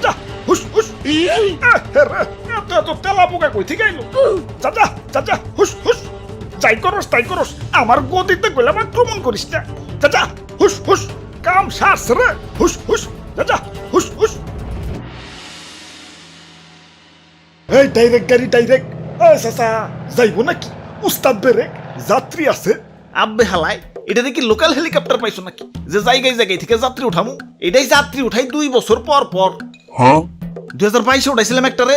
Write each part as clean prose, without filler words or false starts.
যা হুস হুস এত তেলা পোকা কই থেকে আইলো যা যা যা হুস হুস যাই করস তাই করস আমার গদিতে গেলাম আক্রমণ করিস না যা হুস হুস কাম সাস রে হুস হুস যা হুস হুস এই ডাইরেক্ট গাড়ি ডাইরেক্ট চাচা যাইব নাকি উস্তাদ বেরে যাত্রী আছে আব্বে হালাই এটা দেখি লোকাল হেলিকপ্টার পাইছো নাকি যে জায়গায় জায়গায় থেকে যাত্রী উঠামু এটাই যাত্রী উঠাই 2 বছর পর পর। 2022-এ উঠাইছিলাম একটারে,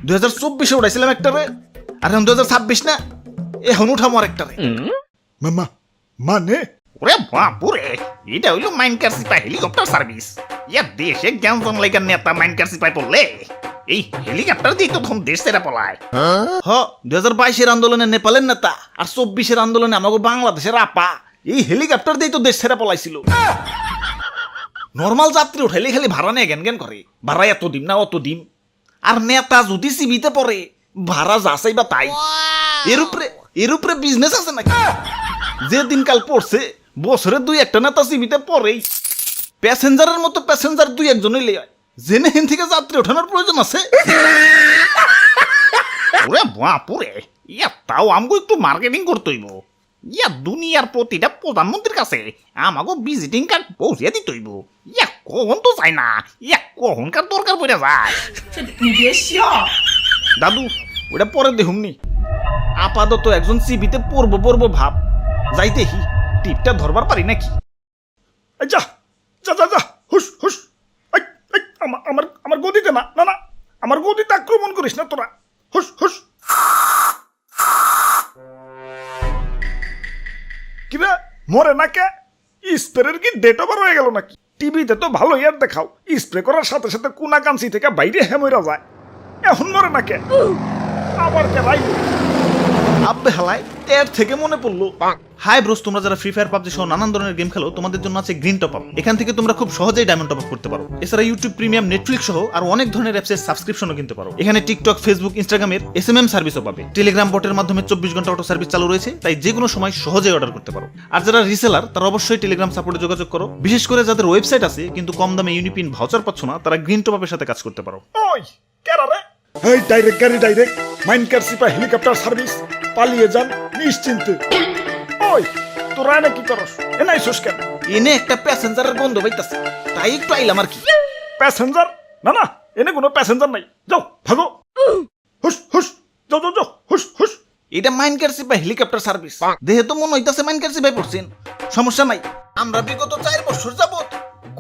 2024-এ উঠাইছিলাম একটারে, আর এখন 2026 না, এখন উঠামু আর একটারে। মামা মানে ওরে বাপুরে, এটা হইলো মাইনকার সিপাই হেলিকপ্টার সার্ভিস। ইয়া দেশে জ্ঞানজন লাইকার নেতা মাইনকার সিপাই পড়লে এই হেলিকপ্টার দিয়ে তো তখন দেশ ছেড়ে পলায়। 2022-এর আন্দোলনে নেপালের নেতা আর 24-এর আন্দোলনে আমাকে বাংলাদেশের আপা এই হেলিকপ্টার দিয়ে তো দেশ ছেড়ে পলাইছিল। নর্মাল যাত্রী উঠাইলে খালি ভাড়া নিয়ে জ্ঞান করে, ভাড়া এত দিন না অত দিন, আর নেতা যদি সিবিতে পড়ে ভাড়া যাচাই বা তাই। এর উপরে বিজনেস আছে নাকি? যে দিনকাল পড়ছে বছরে 2-1টা নেতা সিবিতে পড়েই, প্যাসেঞ্জারের মতো প্যাসেঞ্জার 2-1জন হইলে জেনে হেন থেকে যাত্রী ওঠানোর প্রয়োজন আছে? ওরে বাপুরে, ইয়া তাও আমগো একটু মার্কেটিং করতে হইব। ইয়া দুনিয়ার প্রতিটা প্রধানমন্ত্রীর কাছে আমাকে ভিজিটিং কার্ড পৌঁছে দিতে হইব। ইয়া কখন তো চাই না, ইয়া কখনকার দরকার পড়ে যায়। দাদু ওটা পরে দেখুমনি, আপাতত একজন সিবিতে পড়বো ভাব, যাইতে হি টিপটা ধরবার পারি নাকি। যা যা যা যা হুস হুস আমার গদিতে না না না আমার গদিতে আক্রমণ করিস না তোরা হুস হুস। কিরে মরে না কে? স্প্রের কি ডেট ওভার হয়ে গেল নাকি? টিভিতে তো ভালো ইয়ার দেখাও, স্প্রে করার সাথে সাথে কোনা কাঞ্চি থেকে বাইরে হেমরা যায়, এখন মরে না কে? আবার কে ভাই? আব্বে হালাই এর থেকে মনে পড়লো, হাই ব্রোস, তোমরা যারা ফ্রি ফায়ার পাবজি সহ নানান ধরনের গেম খেলো তোমাদের জন্য আছে গ্রিন টপ আপ। এখান থেকে তোমরা খুব সহজেই ডায়মন্ড টপ আপ করতে পারো। এছাড়া ইউটিউব প্রিমিয়াম, নেটফ্লিক্স সহ আর অনেক ধরনের অ্যাপসের সাবস্ক্রিপশনও কিনতে পারো। এখানে টিকটক, ফেসবুক, ইনস্টাগ্রামের এসএমএম সার্ভিসও পাবে। টেলিগ্রাম বটের মাধ্যমে 24 ঘন্টা অটো সার্ভিস চালু রয়েছে, তাই যে কোনো সময় সহজেই অর্ডার করতে পারো। আর যারা রিসেলার তারা অবশ্যই টেলিগ্রাম সাপোর্টে যোগাযোগ করো। বিশেষ করে যাদের ওয়েবসাইট আছে কিন্তু কম দামে ইউনিপিন ভাউচার পাচ্ছ না, তারা গ্রিন টপ আপের সাথে কাজ করতে পারো। ওই কেরা রে? এই ডাইরেক্ট গাড়ি ডাইরেক্ট মাইনকার সিপাই হেলিকপ্টার সার্ভিস, পালিয়ে যান নিশ্চিন্তে। ওই তোরা এনে কি করস? এনাই সুস কেন? এনে একটা প্যাসেঞ্জারের গন্ধ পাইতাছে, তাই একটু আইলাম আর কি। প্যাসেঞ্জার? না না, এনে কোনো প্যাসেঞ্জার নাই, যাও ভাগো হুস হুস যাও যাও যাও হুস হুস। এটা মাইনকার সিপাই হেলিকপ্টার সার্ভিস, দেহে তো মনে হইতাছে মাইনকার সিপাই পড়ছেন। সমস্যা নাই, আমরা বিগত 4 বছর যাবত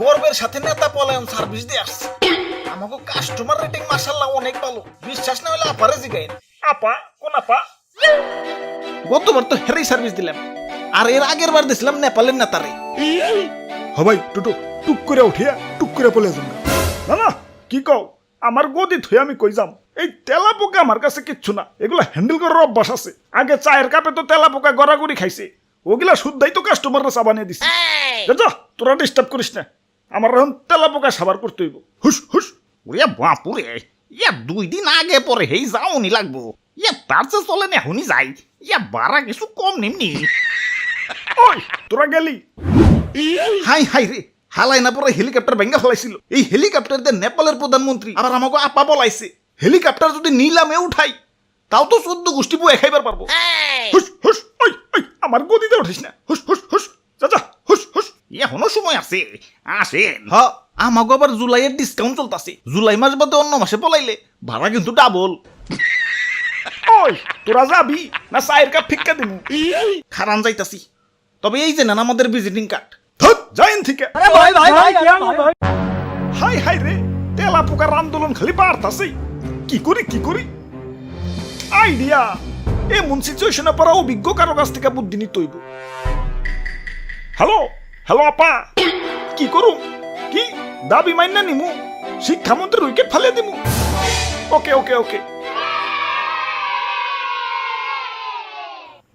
গর্বের সাথে নেতা পলায়ন সার্ভিস দিয়ে আসছি। আমাকে কাস্টমার রেটিং মাশাআল্লাহ অনেক ভালো। বিশ্বাস না হলে আপারে জিগাইন। আপা কোন আপা? গতবার তো হেরাই সার্ভিস দিলাম, আর এর আগের বার দিছিলাম নেপালের নেতারে। হবাই টুটু টুক করে উঠিয়া টুক করে পলে যান। না না কি কও, আমার গদি থুই আমি কই যাম? এই তেলা পোকা আমার কাছে কিচ্ছু না, এগুলা হ্যান্ডেল করার অভ্যাস আছে। আগে চায়ের কাপে তো তেলা পোকা গড়াগড়ি খাইছে, ওগুলা শুদ্ধাই তো কাস্টমাররা সাবানিয়ে দিছে। যা তোরা ডিস্টার্ব করিস না, আমার এখন তেলা পোকা সাবার করতে হইব। হুস হুস। ওরে বাপুরে, ইয়া 2 দিন আগে পরে হেই যাওনি লাগবো। ইয়া তার চেয়ে চলে না এখনই যাই, ইয়া বাড়া কিছু কম নিমনি। ওই তোরা গেলি? হাই হাই রে, হালাই না পরে হেলিকপ্টার ভেঙ্গা ফেলাইছিল। এই হেলিকপ্টার দিয়ে নেপালের প্রধানমন্ত্রী আবার আমাকে আপা বলাইছে। হেলিকপ্টার যদি নিলামে উঠাই তাও তো 14 গোষ্ঠী বয়ে খাইবার পারবো। হুস হুস ওই ওই আমার গদিতে উঠিস না, হুস হুস হুস যা হুস হুস। এখনো সময় আছে, আসেন। আমাকে আবার জুলাইয়ের ডিসকাউন্ট চলতেছে, জুলাই মাস বাদে অন্য মাসে পলাইলে ভাড়া কিন্তু ডাবল। ওই তোরা যাবি না চায়ের কাপ ফিক্কা দিমু? খারান যাইতাছি, তবে এই যে নেন আমাদের ভিজিটিং কার্ড। যাইন থেকে। হাই হাই রে, তেলা পোকার আন্দোলন খালি বাড়তাছে। কি করি আইডিয়া, এমন সিচুয়েশনে পড়া অভিজ্ঞ কারো কাছ থেকে বুদ্ধি নিতে হইব। হ্যালো হ্যালো আপা, কি করুম? কি দাবি মাইনা নিমু? শিক্ষামন্ত্রীর উইকেট ফালিয়ে দিমু? ওকে ওকে ওকে।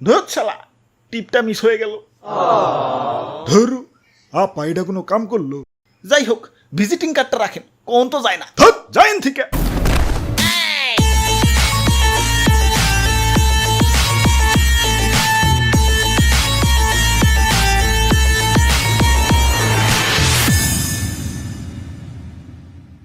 ধর শালা, টিপটা মিস হয়ে গেল। ধরু আপা এটা কোনো কাম করলো? যাই হোক, ভিজিটিং কার্ডটা রাখেন, কোন তো যায় না। যাইন থেকে।